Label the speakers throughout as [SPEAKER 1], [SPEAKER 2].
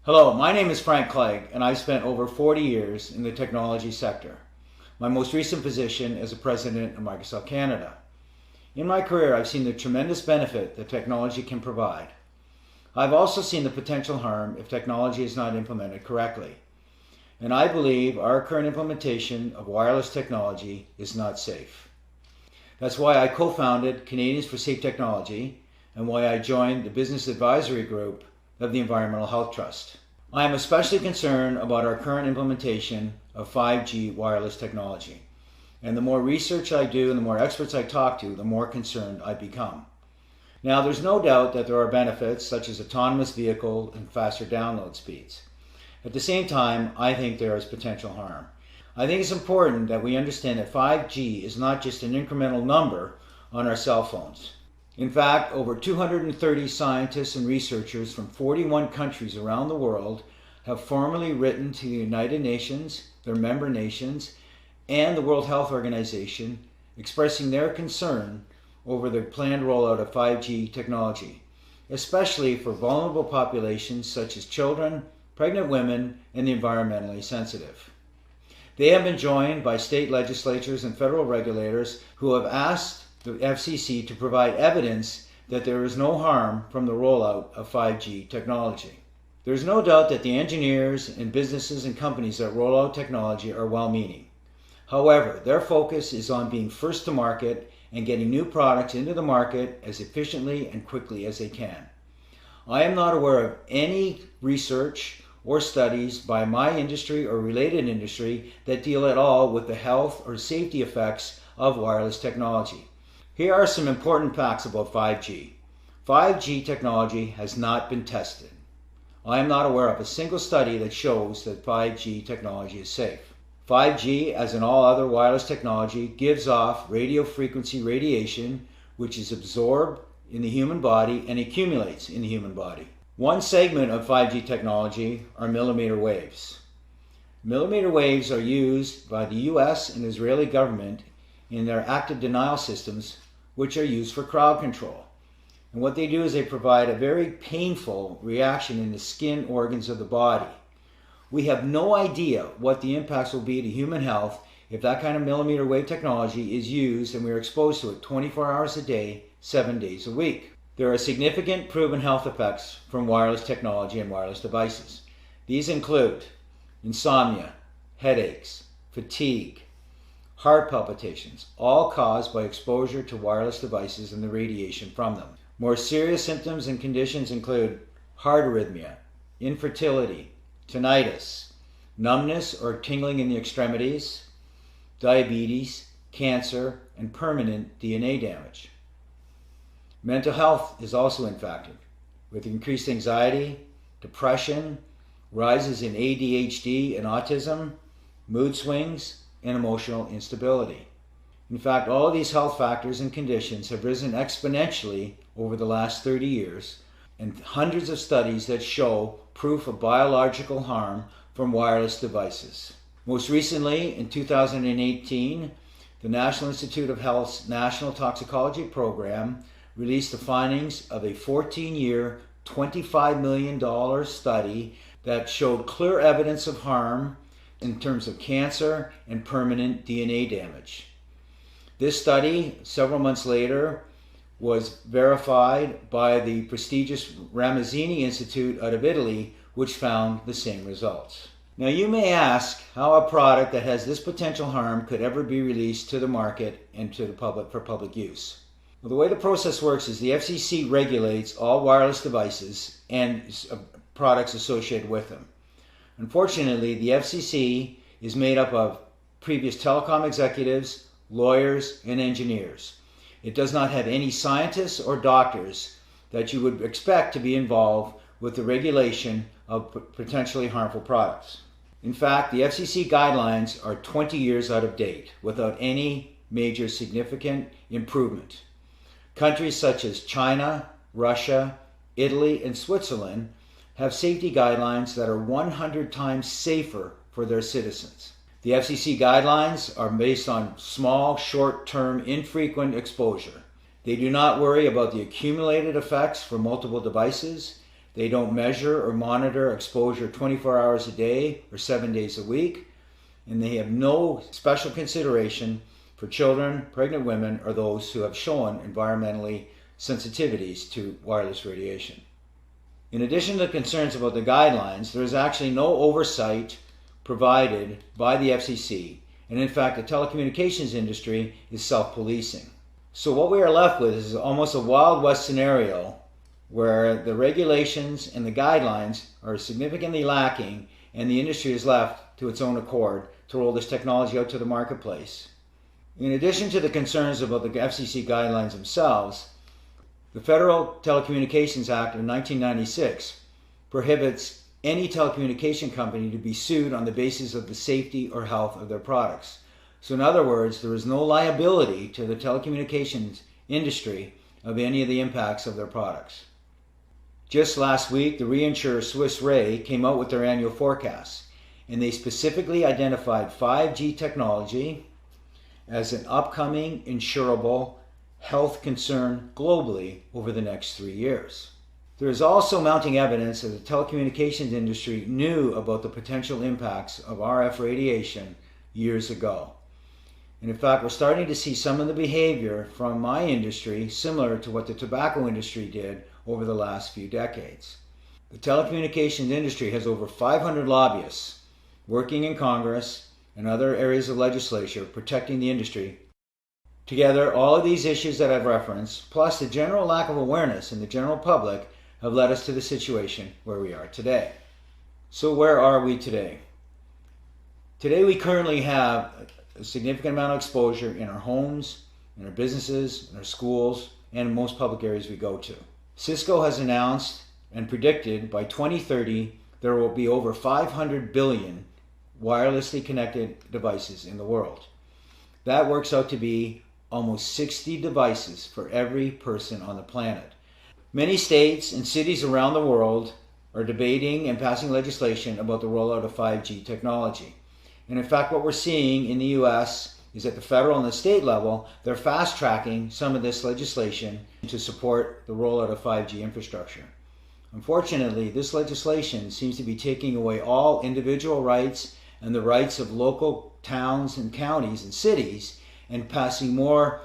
[SPEAKER 1] Hello, my name is Frank Clegg, and I've spent over 40 years in the technology sector. My most recent position as a president of Microsoft Canada. In my career, I've seen the tremendous benefit that technology can provide. I've also seen the potential harm if technology is not implemented correctly. And I believe our current implementation of wireless technology is not safe. That's why I co-founded Canadians for Safe Technology and why I joined the business advisory group of the Environmental Health Trust. I am especially concerned about our current implementation of 5G wireless technology. And the more research I do and the more experts I talk to, the more concerned I become. Now, there's no doubt that there are benefits such as autonomous vehicle and faster download speeds. At the same time, I think there is potential harm. I think it's important that we understand that 5G is not just an incremental number on our cell phones. In fact, over 230 scientists and researchers from 41 countries around the world have formally written to the United Nations, their member nations, and the World Health Organization expressing their concern over the planned rollout of 5G technology, especially for vulnerable populations such as children, pregnant women, and the environmentally sensitive. They have been joined by state legislatures and federal regulators who have asked the FCC to provide evidence that there is no harm from the rollout of 5G technology. There is no doubt that the engineers and businesses and companies that roll out technology are well-meaning. However, their focus is on being first to market and getting new products into the market as efficiently and quickly as they can. I am not aware of any research or studies by my industry or related industry that deal at all with the health or safety effects of wireless technology. Here are some important facts about 5G. 5G technology has not been tested. I am not aware of a single study that shows that 5G technology is safe. 5G, as in all other wireless technology, gives off radio frequency radiation, which is absorbed in the human body and accumulates in the human body. One segment of 5G technology are millimeter waves. Millimeter waves are used by the US and Israeli government in their active denial systems, which are used for crowd control. And what they do is they provide a very painful reaction in the skin organs of the body. We have no idea what the impacts will be to human health if that kind of millimeter wave technology is used and we are exposed to it 24 hours a day, 7 days a week. There are significant proven health effects from wireless technology and wireless devices. These include insomnia, headaches, fatigue, heart palpitations, all caused by exposure to wireless devices and the radiation from them. More serious symptoms and conditions include heart arrhythmia, infertility, tinnitus, numbness or tingling in the extremities, diabetes, cancer, and permanent DNA damage. Mental health is also impacted, with increased anxiety, depression, rises in ADHD and autism, mood swings, and emotional instability. In fact, all of these health factors and conditions have risen exponentially over the last 30 years, and hundreds of studies that show proof of biological harm from wireless devices. Most recently, in 2018, the National Institute of Health's National Toxicology Program released the findings of a 14-year, $25 million study that showed clear evidence of harm in terms of cancer and permanent DNA damage. This study, several months later, was verified by the prestigious Ramazzini Institute out of Italy, which found the same results. Now you may ask how a product that has this potential harm could ever be released to the market and to the public for public use. Well, the way the process works is the FCC regulates all wireless devices and products associated with them. Unfortunately, the FCC is made up of previous telecom executives, lawyers, and engineers. It does not have any scientists or doctors that you would expect to be involved with the regulation of potentially harmful products. In fact, the FCC guidelines are 20 years out of date without any major significant improvement. Countries such as China, Russia, Italy, and Switzerland have safety guidelines that are 100 times safer for their citizens. The FCC guidelines are based on small, short-term, infrequent exposure. They do not worry about the accumulated effects for multiple devices. They don't measure or monitor exposure 24 hours a day or 7 days a week. And they have no special consideration for children, pregnant women, or those who have shown environmentally sensitivities to wireless radiation. In addition to the concerns about the guidelines, there is actually no oversight provided by the FCC, and in fact the telecommunications industry is self-policing. So what we are left with is almost a Wild West scenario where the regulations and the guidelines are significantly lacking and the industry is left to its own accord to roll this technology out to the marketplace. In addition to the concerns about the FCC guidelines themselves, the Federal Telecommunications Act of 1996 prohibits any telecommunication company to be sued on the basis of the safety or health of their products. So in other words, there is no liability to the telecommunications industry of any of the impacts of their products. Just last week, the reinsurer Swiss Re came out with their annual forecasts, and they specifically identified 5G technology as an upcoming insurable health concern globally over the next 3 years. There is also mounting evidence that the telecommunications industry knew about the potential impacts of RF radiation years ago. And in fact, we're starting to see some of the behavior from my industry similar to what the tobacco industry did over the last few decades. The telecommunications industry has over 500 lobbyists working in Congress and other areas of legislature protecting the industry. Together, all of these issues that I've referenced, plus the general lack of awareness in the general public, have led us to the situation where we are today. So where are we today? Today we currently have a significant amount of exposure in our homes, in our businesses, in our schools, and in most public areas we go to. Cisco has announced and predicted by 2030 there will be over 500 billion wirelessly connected devices in the world. That works out to be almost 60 devices for every person on the planet. Many states and cities around the world are debating and passing legislation about the rollout of 5G technology. And in fact, what we're seeing in the US is at the federal and the state level, they're fast-tracking some of this legislation to support the rollout of 5G infrastructure. Unfortunately, this legislation seems to be taking away all individual rights and the rights of local towns and counties and cities and passing more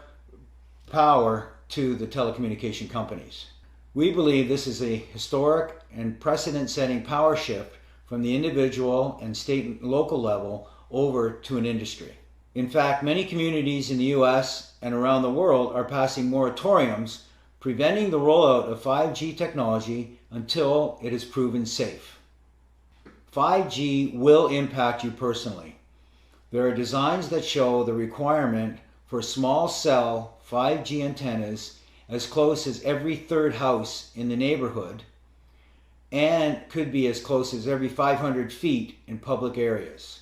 [SPEAKER 1] power to the telecommunication companies. We believe this is a historic and precedent-setting power shift from the individual and state and local level over to an industry. In fact, many communities in the US and around the world are passing moratoriums preventing the rollout of 5G technology until it is proven safe. 5G will impact you personally. There are designs that show the requirement for small cell 5G antennas as close as every third house in the neighborhood and could be as close as every 500 feet in public areas.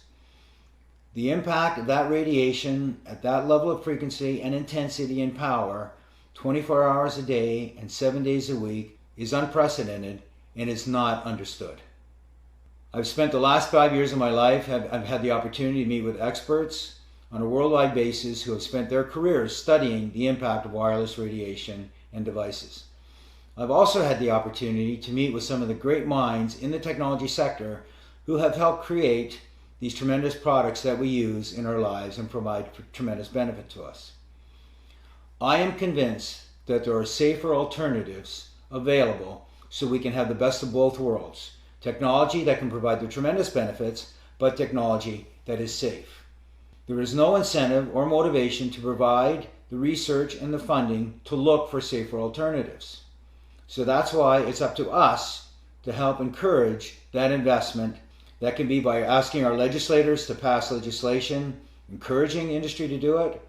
[SPEAKER 1] The impact of that radiation at that level of frequency and intensity and power 24 hours a day and 7 days a week is unprecedented and is not understood. I've spent the last 5 years of my life, I've had the opportunity to meet with experts on a worldwide basis who have spent their careers studying the impact of wireless radiation and devices. I've also had the opportunity to meet with some of the great minds in the technology sector who have helped create these tremendous products that we use in our lives and provide tremendous benefit to us. I am convinced that there are safer alternatives available so we can have the best of both worlds. Technology that can provide the tremendous benefits, but technology that is safe. There is no incentive or motivation to provide the research and the funding to look for safer alternatives. So that's why it's up to us to help encourage that investment. That can be by asking our legislators to pass legislation, encouraging the industry to do it,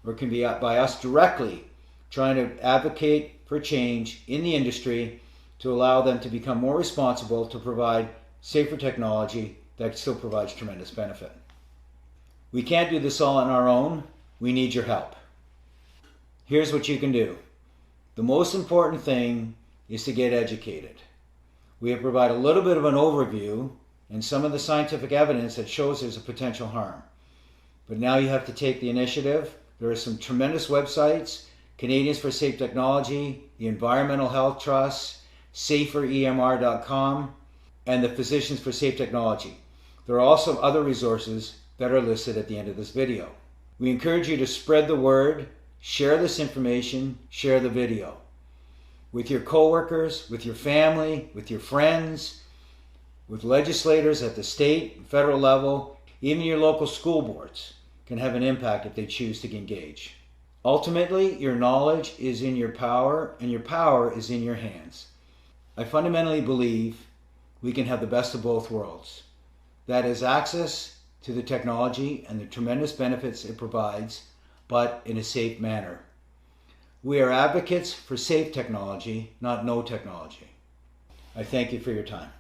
[SPEAKER 1] or it can be by us directly trying to advocate for change in the industry to allow them to become more responsible to provide safer technology that still provides tremendous benefit. We can't do this all on our own. We need your help. Here's what you can do. The most important thing is to get educated. We have provided a little bit of an overview and some of the scientific evidence that shows there's a potential harm. But now you have to take the initiative. There are some tremendous websites, Canadians for Safe Technology, the Environmental Health Trust, saferemr.com, and the Physicians for Safe Technology. There are also other resources that are listed at the end of this video. We encourage you to spread the word, share this information, share the video with your coworkers, with your family, with your friends, with legislators at the state and federal level. Even your local school boards can have an impact if they choose to engage. Ultimately, your knowledge is in your power, and your power is in your hands. I fundamentally believe we can have the best of both worlds. That is access to the technology and the tremendous benefits it provides, but in a safe manner. We are advocates for safe technology, not no technology. I thank you for your time.